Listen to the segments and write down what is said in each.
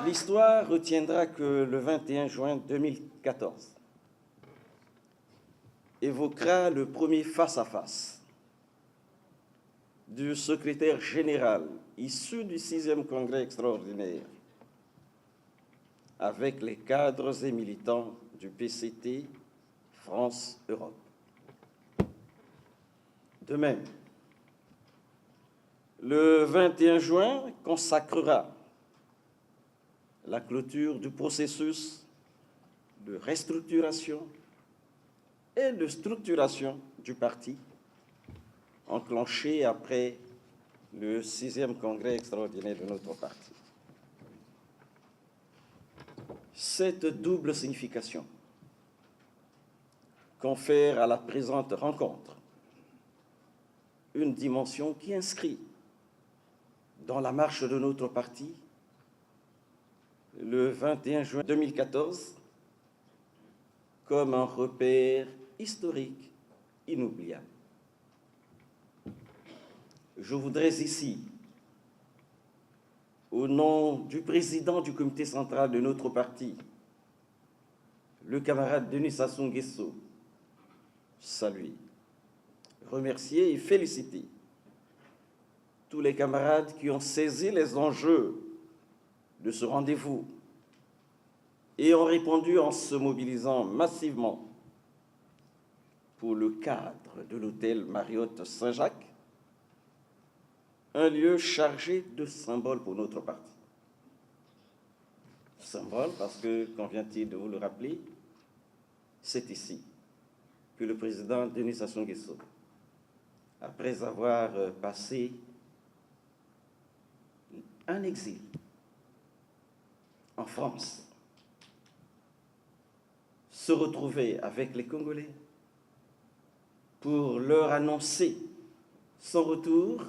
L'histoire retiendra que le 21 juin 2014 évoquera le premier face-à-face du secrétaire général issu du 6e congrès extraordinaire avec les cadres et militants du PCT France-Europe. De même, le 21 juin consacrera la clôture du processus de restructuration et de structuration du parti enclenché après le 6e congrès extraordinaire de notre parti. Cette double signification confère à la présente rencontre une dimension qui inscrit dans la marche de notre parti le 21 juin 2014 comme un repère historique inoubliable. Je voudrais ici, au nom du président du comité central de notre parti, le camarade Denis Sassou Nguesso, saluer, remercier et féliciter tous les camarades qui ont saisi les enjeux de ce rendez-vous et ont répondu en se mobilisant massivement pour le cadre de l'hôtel Marriott Saint-Jacques, un lieu chargé de symboles pour notre parti. Symbole parce que, comme vient-il de vous le rappeler, c'est ici que le président Denis Sassou Nguesso, après avoir passé un exil en France, se retrouvait avec les Congolais pour leur annoncer son retour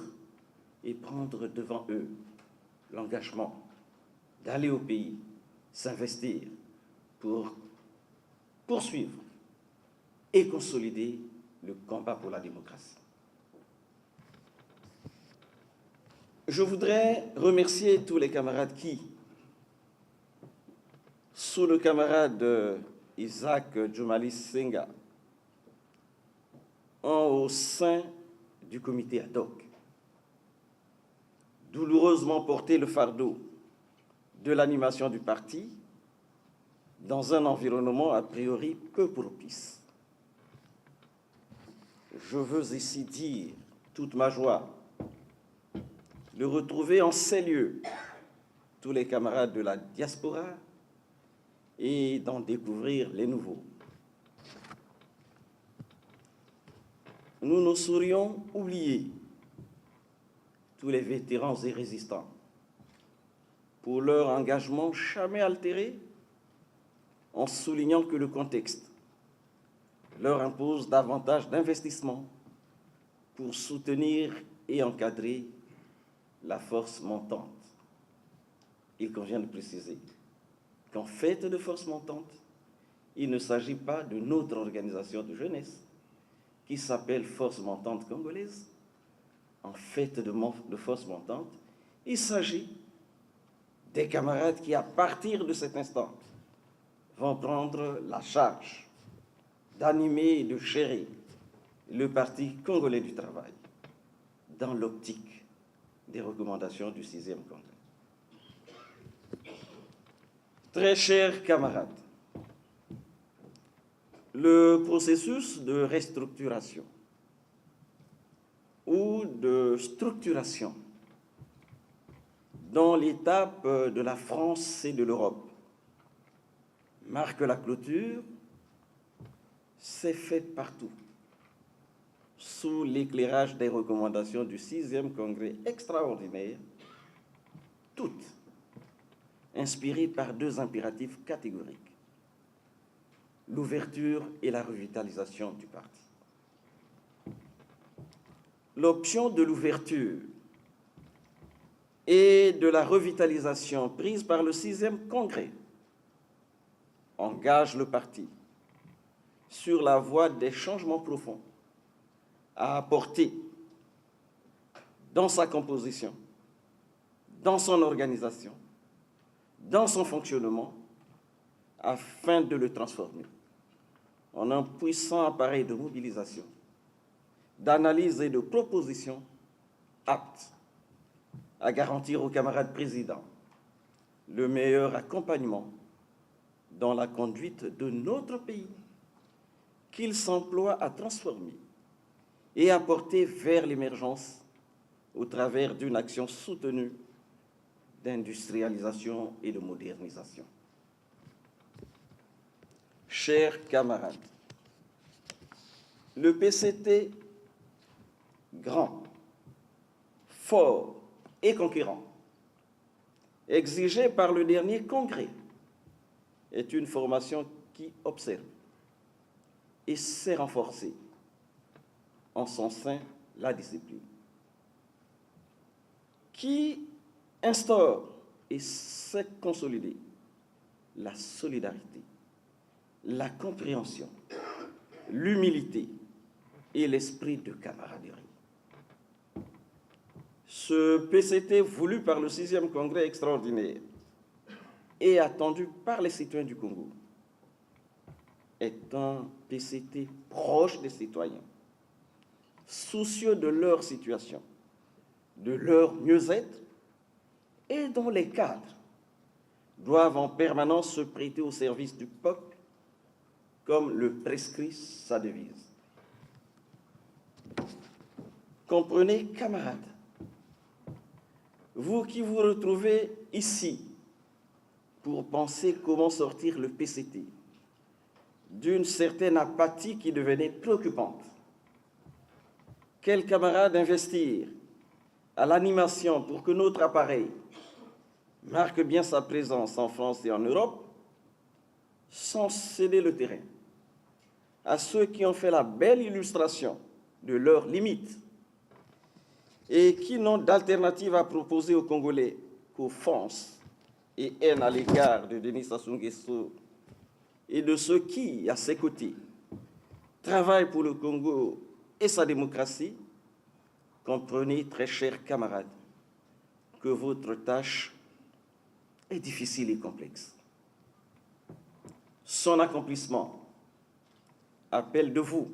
et prendre devant eux l'engagement d'aller au pays, s'investir pour poursuivre et consolider le combat pour la démocratie. Je voudrais remercier tous les camarades qui, sous le camarade Isaac Djoumali Senga, ont au sein du comité ad hoc douloureusement porté le fardeau de l'animation du parti dans un environnement a priori peu propice. Je veux ici dire toute ma joie de retrouver en ces lieux tous les camarades de la diaspora et d'en découvrir les nouveaux. Nous ne saurions oublier tous les vétérans et résistants pour leur engagement jamais altéré, en soulignant que le contexte leur impose davantage d'investissement pour soutenir et encadrer la force montante. Il convient de préciser qu'en fait de force montante, il ne s'agit pas de notre organisation de jeunesse qui s'appelle Force montante congolaise. En fait de force montante, il s'agit des camarades qui, à partir de cet instant, vont prendre la charge d'animer et de gérer le Parti congolais du travail dans l'optique des recommandations du 6e congrès. Très chers camarades, le processus de restructuration ou de structuration dans l'étape de la France et de l'Europe marque la clôture, s'est faite partout, sous l'éclairage des recommandations du 6e congrès extraordinaire, toutes inspirées par deux impératifs catégoriques: l'ouverture et la revitalisation du parti. L'option de l'ouverture et de la revitalisation prise par le 6e congrès engage le parti sur la voie des changements profonds à apporter dans sa composition dans son organisation, dans son fonctionnement, afin de le transformer en un puissant appareil de mobilisation, d'analyse et de proposition apte à garantir aux camarades présidents le meilleur accompagnement dans la conduite de notre pays, qu'il s'emploie à transformer et à porter vers l'émergence au travers d'une action soutenue d'industrialisation et de modernisation. Chers camarades, le PCT, grand, fort et conquérant, exigé par le dernier congrès, est une formation qui observe et sait renforcer en son sein la discipline, qui instaure et sait consolider la solidarité, la compréhension, l'humilité et l'esprit de camaraderie. Ce PCT voulu par le 6e congrès extraordinaire et attendu par les citoyens du Congo est un PCT proche des citoyens, soucieux de leur situation, de leur mieux-être et dont les cadres doivent en permanence se prêter au service du peuple comme le prescrit sa devise. Comprenez, camarades, vous qui vous retrouvez ici pour penser comment sortir le PCT d'une certaine apathie qui devenait préoccupante. Quels camarades investir à l'animation pour que notre appareil marque bien sa présence en France et en Europe sans céder le terrain à ceux qui ont fait la belle illustration de leurs limites et qui n'ont d'alternative à proposer aux Congolais qu'offense et haine à l'égard de Denis Sassou Nguesso et de ceux qui, à ses côtés, travaillent pour le Congo et sa démocratie. Comprenez, très chers camarades, que votre tâche est difficile et complexe. Son accomplissement appelle de vous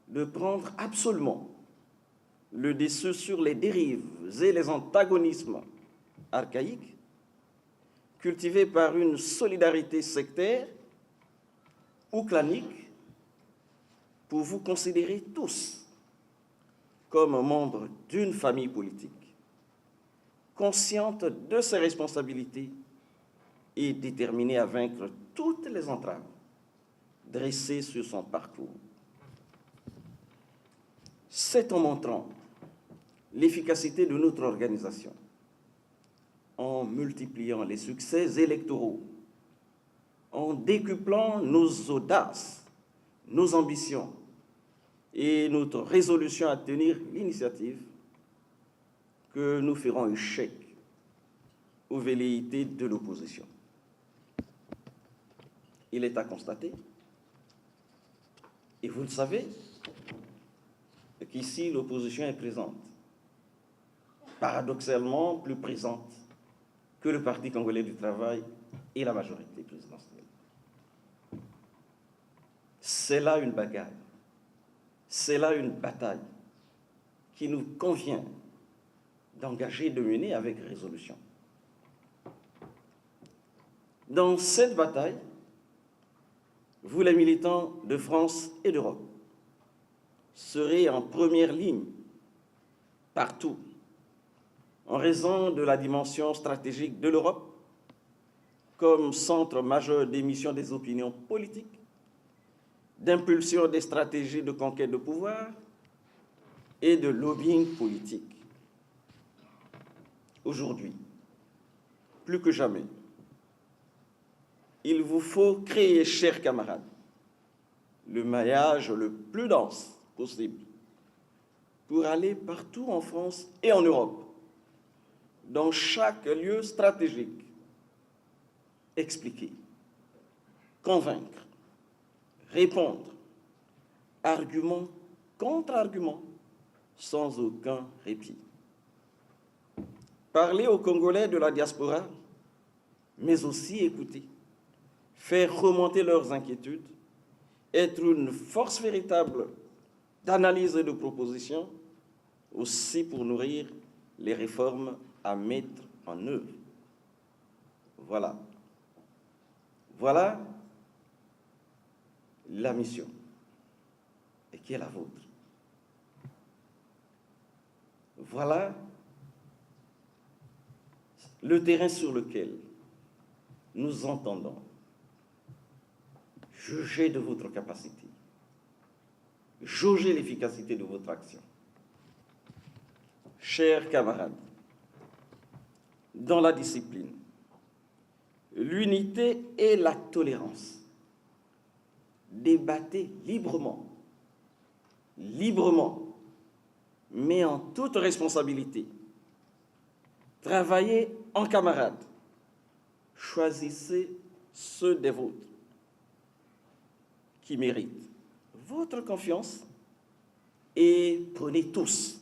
de prendre absolument le dessus sur les dérives et les antagonismes archaïques cultivés par une solidarité sectaire ou clanique pour vous considérer tous comme membres d'une famille politique, consciente de ses responsabilités et déterminée à vaincre toutes les entraves dressées sur son parcours. C'est en montrant l'efficacité de notre organisation, en multipliant les succès électoraux, en décuplant nos audaces, nos ambitions et notre résolution à tenir l'initiative, que nous ferons échec aux velléités de l'opposition. Il est à constater, et vous le savez, qu'ici l'opposition est présente, paradoxalement plus présente que le Parti congolais du travail et la majorité présidentielle. C'est là une bagarre, c'est là une bataille qui nous convient d'engager et de mener avec résolution. Dans cette bataille, vous les militants de France et d'Europe serez en première ligne partout, en raison de la dimension stratégique de l'Europe comme centre majeur d'émission des opinions politiques, d'impulsion des stratégies de conquête de pouvoir et de lobbying politique. Aujourd'hui, plus que jamais, il vous faut créer, chers camarades, le maillage le plus dense possible pour aller partout en France et en Europe, dans chaque lieu stratégique, expliquer, convaincre, répondre, argument contre argument, sans aucun répit. parler aux Congolais de la diaspora, mais aussi écouter, faire remonter leurs inquiétudes, être une force véritable d'analyse et de proposition, aussi pour nourrir les réformes à mettre en œuvre. Voilà. Voilà la mission, et qui est la vôtre. Voilà le terrain sur lequel nous entendons juger de votre capacité, jauger l'efficacité de votre action. Chers camarades, dans la discipline, l'unité et la tolérance, débattez librement, mais en toute responsabilité. Travaillez en camarades. Choisissez ceux des vôtres qui méritent votre confiance et prenez tous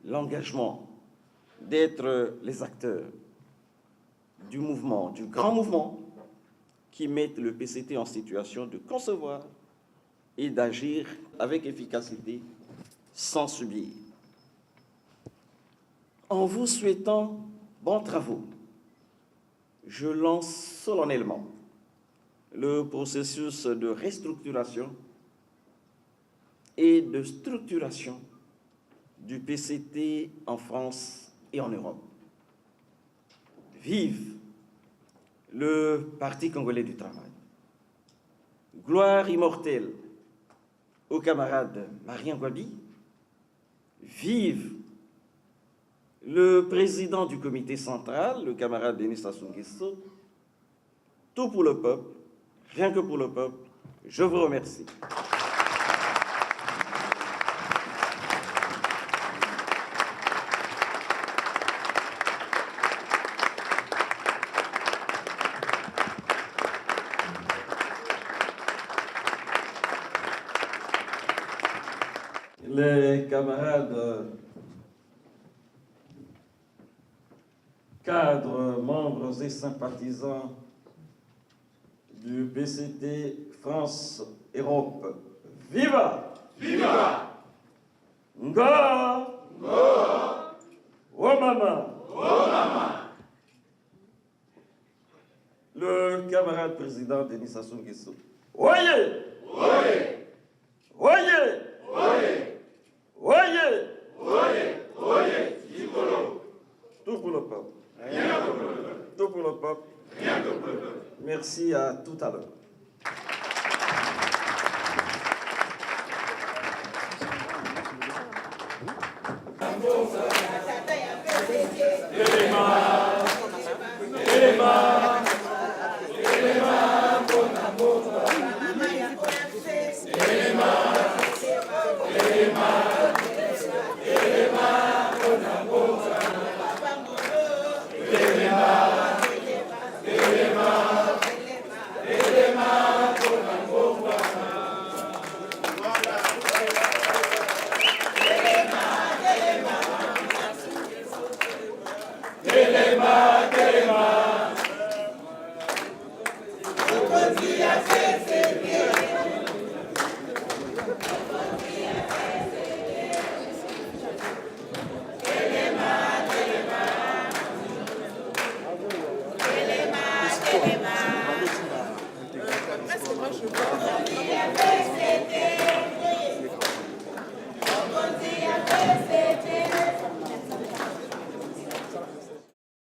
l'engagement d'être les acteurs du mouvement, du grand mouvement qui mettent le PCT en situation de concevoir et d'agir avec efficacité sans subir. En vous souhaitant bons travaux, je lance solennellement le processus de restructuration et de structuration du PCT en France et en Europe. Vive le Parti congolais du travail. Gloire immortelle au camarade Marien Gwabi. Vive le président du comité central, le camarade Denis Sassou Nguesso. Tout pour le peuple, rien que pour le peuple. Je vous remercie. Les camarades cadres, membres et sympathisants du PCT France-Europe, viva! Viva! Nga! Nga! Womama! Womama! Le camarade président Denis Sassou Nguesso. Voyez! Oye! Voyez! Oye! Voyez! Oye! Oye! Nicolo! Tout pour le peuple. Rien que pour le peuple. Tout pour le peuple. Rien que pour le peuple. Merci, à tout à l'heure. PCT.